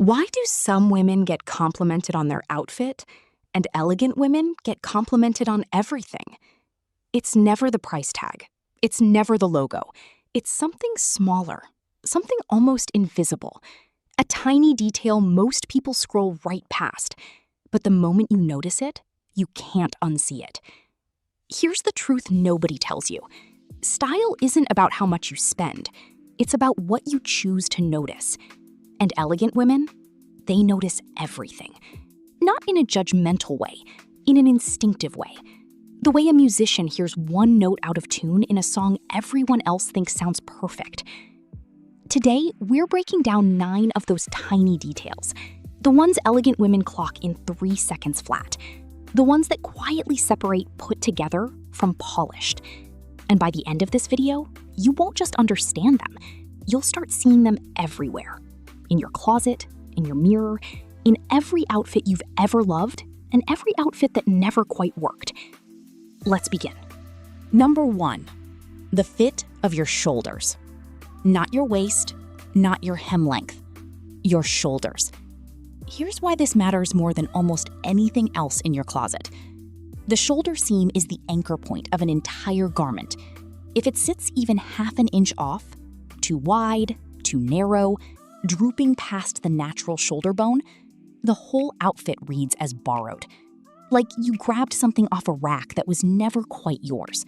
Why do some women get complimented on their outfit and elegant women get complimented on everything? It's never the price tag. It's never the logo. It's something smaller, something almost invisible, a tiny detail most people scroll right past. But the moment you notice it, you can't unsee it. Here's the truth nobody tells you. Style isn't about how much you spend. It's about what you choose to notice. And elegant women, they notice everything. Not in a judgmental way, in an instinctive way. The way a musician hears one note out of tune in a song everyone else thinks sounds perfect. Today, we're breaking down 9 of those tiny details. The ones elegant women clock in 3 seconds flat. The ones that quietly separate put together from polished. And by the end of this video, you won't just understand them. You'll start seeing them everywhere. In your closet, in your mirror, in every outfit you've ever loved, and every outfit that never quite worked. Let's begin. Number 1, the fit of your shoulders. Not your waist, not your hem length, your shoulders. Here's why this matters more than almost anything else in your closet. The shoulder seam is the anchor point of an entire garment. If it sits even half an inch off, too wide, too narrow, drooping past the natural shoulder bone, the whole outfit reads as borrowed. Like you grabbed something off a rack that was never quite yours.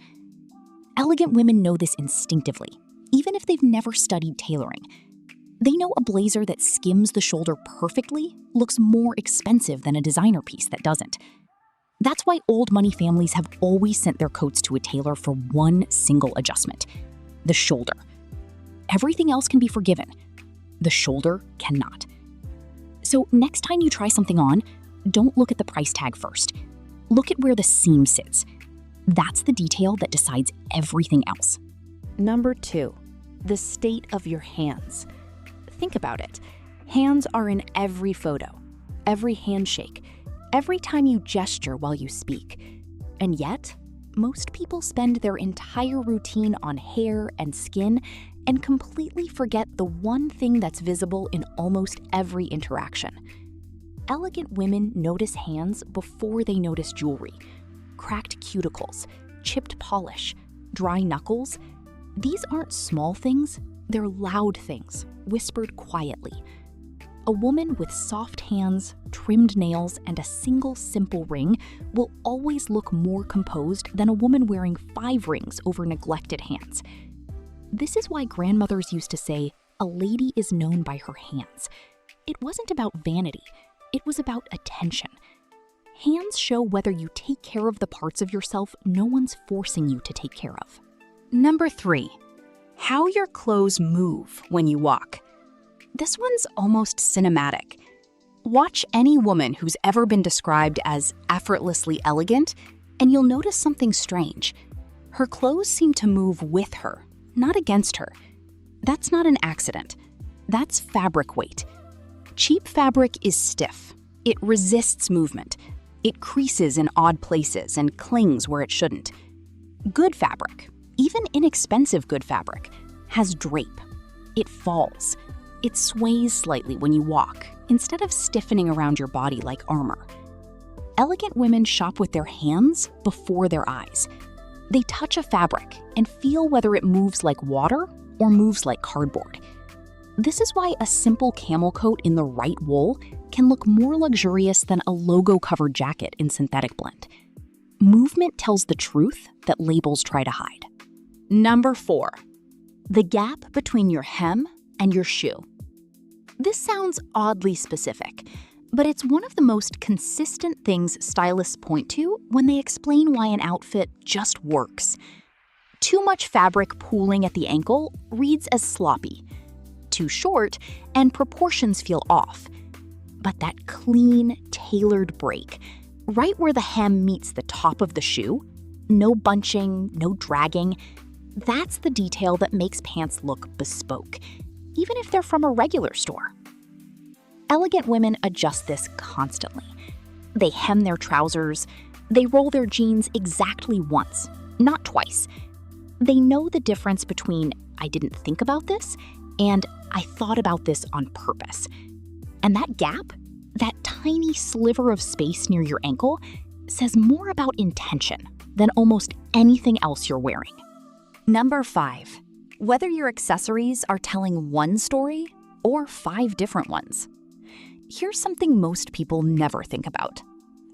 Elegant women know this instinctively, even if they've never studied tailoring. They know a blazer that skims the shoulder perfectly looks more expensive than a designer piece that doesn't. That's why old money families have always sent their coats to a tailor for one single adjustment: the shoulder. Everything else can be forgiven. The shoulder cannot. So next time you try something on, don't look at the price tag first. Look at where the seam sits. That's the detail that decides everything else. Number 2, the state of your hands. Think about it. Hands are in every photo, every handshake, every time you gesture while you speak. And yet, most people spend their entire routine on hair and skin and completely forget the one thing that's visible in almost every interaction. Elegant women notice hands before they notice jewelry. Cracked cuticles, chipped polish, dry knuckles. These aren't small things, they're loud things, whispered quietly. A woman with soft hands, trimmed nails, and a single simple ring will always look more composed than a woman wearing 5 rings over neglected hands. This is why grandmothers used to say, "A lady is known by her hands." It wasn't about vanity, it was about attention. Hands show whether you take care of the parts of yourself no one's forcing you to take care of. Number 3, how your clothes move when you walk. This one's almost cinematic. Watch any woman who's ever been described as effortlessly elegant, and you'll notice something strange. Her clothes seem to move with her, not against her. That's not an accident. That's fabric weight. Cheap fabric is stiff. It resists movement. It creases in odd places and clings where it shouldn't. Good fabric, even inexpensive good fabric, has drape. It falls. It sways slightly when you walk, instead of stiffening around your body like armor. Elegant women shop with their hands before their eyes. They touch a fabric and feel whether it moves like water or moves like cardboard. This is why a simple camel coat in the right wool can look more luxurious than a logo-covered jacket in synthetic blend. Movement tells the truth that labels try to hide. Number 4, the gap between your hem and your shoe. This sounds oddly specific, but it's one of the most consistent things stylists point to when they explain why an outfit just works. Too much fabric pooling at the ankle reads as sloppy. Too short, and proportions feel off. But that clean, tailored break, right where the hem meets the top of the shoe, no bunching, no dragging, that's the detail that makes pants look bespoke, even if they're from a regular store. Elegant women adjust this constantly. They hem their trousers, they roll their jeans exactly once, not twice. They know the difference between "I didn't think about this" and "I thought about this on purpose." And that gap, that tiny sliver of space near your ankle, says more about intention than almost anything else you're wearing. Number 5, whether your accessories are telling one story or 5 different ones. Here's something most people never think about.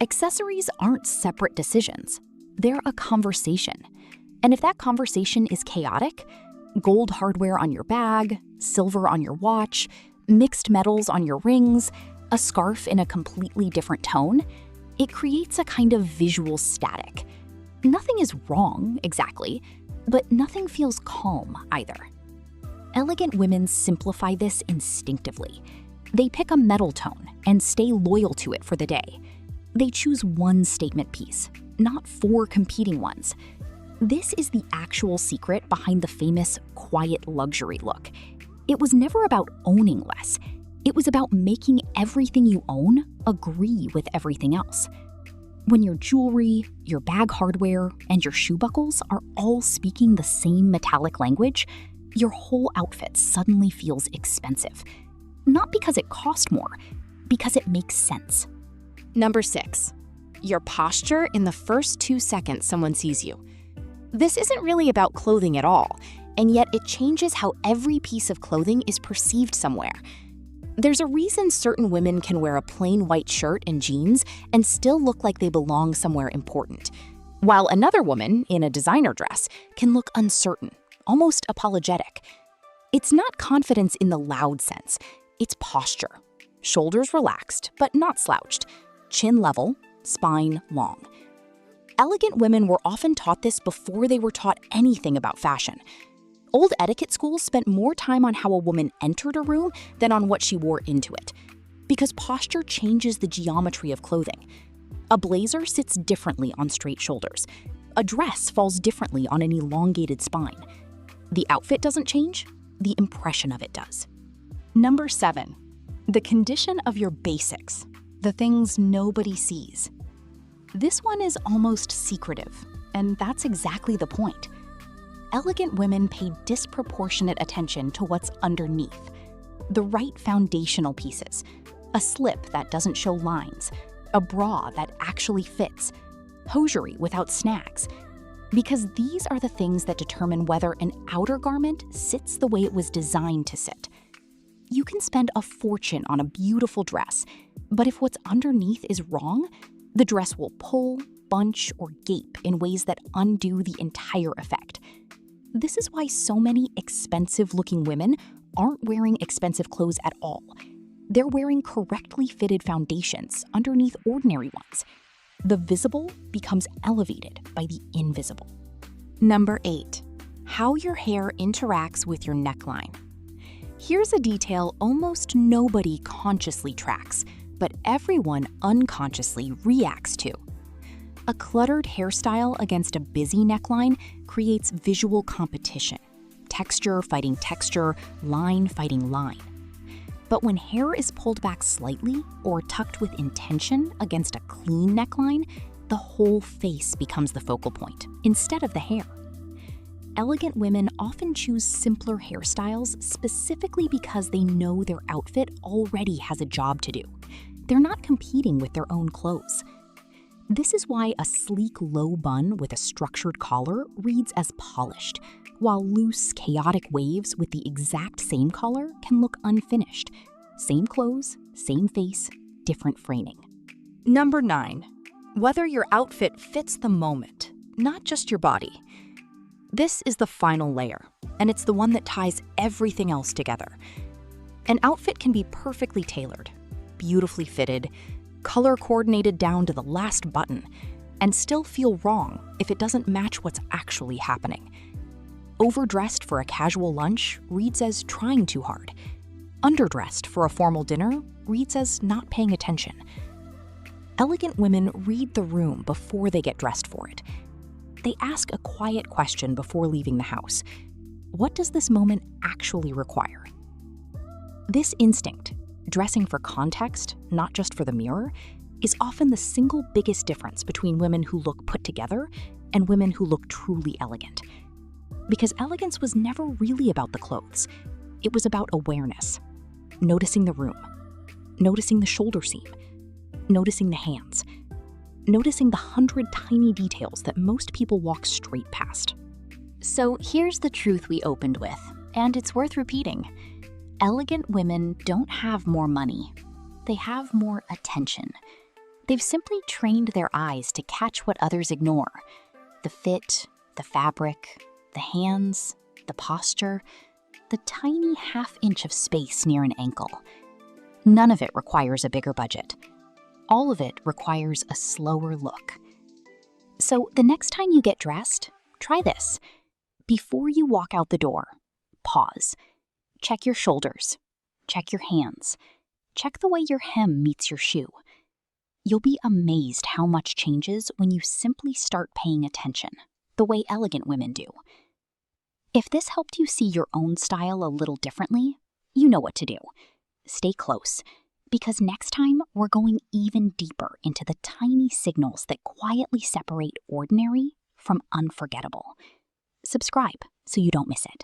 Accessories aren't separate decisions. They're a conversation. And if that conversation is chaotic, gold hardware on your bag, silver on your watch, mixed metals on your rings, a scarf in a completely different tone, it creates a kind of visual static. Nothing is wrong, exactly, but nothing feels calm either. Elegant women simplify this instinctively. They pick a metal tone and stay loyal to it for the day. They choose one statement piece, not 4 competing ones. This is the actual secret behind the famous quiet luxury look. It was never about owning less. It was about making everything you own agree with everything else. When your jewelry, your bag hardware, and your shoe buckles are all speaking the same metallic language, your whole outfit suddenly feels expensive. Not because it cost more, because it makes sense. Number 6, your posture in the first 2 seconds someone sees you. This isn't really about clothing at all, and yet it changes how every piece of clothing is perceived somewhere. There's a reason certain women can wear a plain white shirt and jeans and still look like they belong somewhere important, while another woman in a designer dress can look uncertain, almost apologetic. It's not confidence in the loud sense, it's posture. Shoulders relaxed, but not slouched. Chin level, spine long. Elegant women were often taught this before they were taught anything about fashion. Old etiquette schools spent more time on how a woman entered a room than on what she wore into it, because posture changes the geometry of clothing. A blazer sits differently on straight shoulders. A dress falls differently on an elongated spine. The outfit doesn't change, the impression of it does. Number 7, the condition of your basics, the things nobody sees. This one is almost secretive, and that's exactly the point. Elegant women pay disproportionate attention to what's underneath. The right foundational pieces, a slip that doesn't show lines, a bra that actually fits, hosiery without snags. Because these are the things that determine whether an outer garment sits the way it was designed to sit. You can spend a fortune on a beautiful dress, but if what's underneath is wrong, the dress will pull, bunch, or gape in ways that undo the entire effect. This is why so many expensive-looking women aren't wearing expensive clothes at all. They're wearing correctly fitted foundations underneath ordinary ones. The visible becomes elevated by the invisible. Number 8, how your hair interacts with your neckline. Here's a detail almost nobody consciously tracks, but everyone unconsciously reacts to. A cluttered hairstyle against a busy neckline creates visual competition. Texture fighting texture, line fighting line. But when hair is pulled back slightly or tucked with intention against a clean neckline, the whole face becomes the focal point instead of the hair. Elegant women often choose simpler hairstyles specifically because they know their outfit already has a job to do. They're not competing with their own clothes. This is why a sleek low bun with a structured collar reads as polished, while loose, chaotic waves with the exact same collar can look unfinished. Same clothes, same face, different framing. Number 9, whether your outfit fits the moment, not just your body. This is the final layer, and it's the one that ties everything else together. An outfit can be perfectly tailored, beautifully fitted, color coordinated down to the last button, and still feel wrong if it doesn't match what's actually happening. Overdressed for a casual lunch reads as trying too hard. Underdressed for a formal dinner reads as not paying attention. Elegant women read the room before they get dressed for it. They ask a quiet question before leaving the house. What does this moment actually require? This instinct, dressing for context, not just for the mirror, is often the single biggest difference between women who look put together and women who look truly elegant. Because elegance was never really about the clothes. It was about awareness, noticing the room, noticing the shoulder seam, noticing the hands, noticing the 100 tiny details that most people walk straight past. So here's the truth we opened with, and it's worth repeating. Elegant women don't have more money. They have more attention. They've simply trained their eyes to catch what others ignore. The fit, the fabric, the hands, the posture, the tiny half-inch of space near an ankle. None of it requires a bigger budget. All of it requires a slower look. So the next time you get dressed, try this. Before you walk out the door, pause. Check your shoulders. Check your hands. Check the way your hem meets your shoe. You'll be amazed how much changes when you simply start paying attention, the way elegant women do. If this helped you see your own style a little differently, you know what to do. Stay close, because next time we're going even deeper into the tiny signals that quietly separate ordinary from unforgettable. Subscribe so you don't miss it.